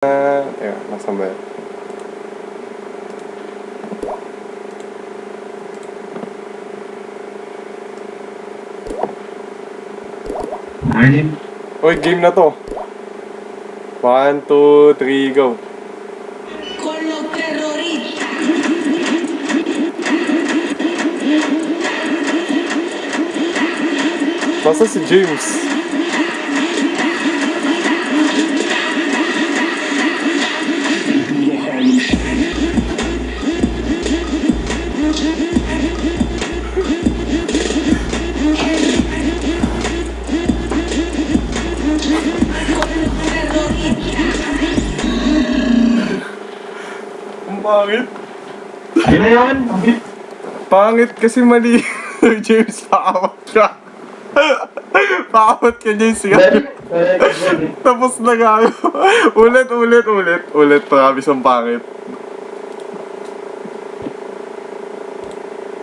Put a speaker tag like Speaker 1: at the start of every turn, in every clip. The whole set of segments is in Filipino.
Speaker 1: Ayan, nasaan ba yun? Uy, game na to. 1, 2, 3, go.
Speaker 2: Con los terroristas.
Speaker 1: Basta si James. Ang pangit.
Speaker 3: Ano na yan?
Speaker 1: Pangit kasi mali. James, paawat ka. Paawat ka, James. Tapos na gago. Ulit. Promise ang pangit.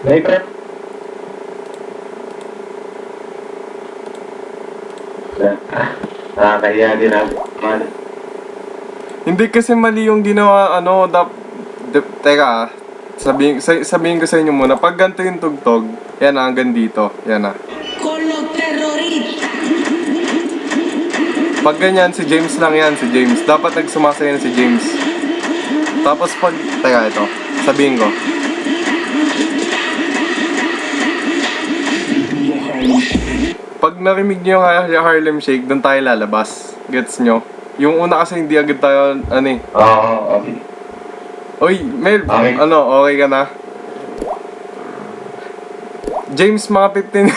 Speaker 3: Sniper. Kaya din ako.
Speaker 1: Hindi kasi mali yung ginawa, teka, sabihin ko sa inyo muna, pag ganito yung tugtog, yan na, hanggang dito, yan na.
Speaker 2: Con los terroristas.
Speaker 1: Pag ganyan, si James lang yan, si James. Dapat nagsumasaya na si James. Tapos pag, teka, ito, sabihin ko. Pag narinig nyo yung Harlem Shake, doon tayo lalabas. Gets nyo? Yung una kasi hindi agad tayo,
Speaker 3: Oo, okay.
Speaker 1: Uy, Mel,
Speaker 3: Okay.
Speaker 1: Okay ka na? James, mga 15.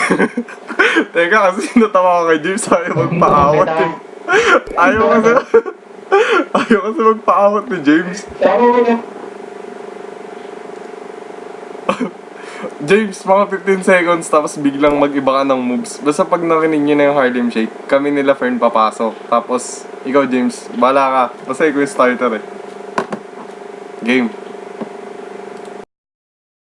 Speaker 1: Teka, kasi natawa ko kay James, ayaw magpaawat eh. Ayaw kasi magpaawat ni James.
Speaker 3: Tama mo na.
Speaker 1: James, mga 15 seconds, tapos biglang mag-iba ka ng moves. Basta pag narinig nyo na yung Harlem Shake, kami nila Fern papasok. Tapos, ikaw James, bahala ka. Basta ikaw yung starter eh. Game.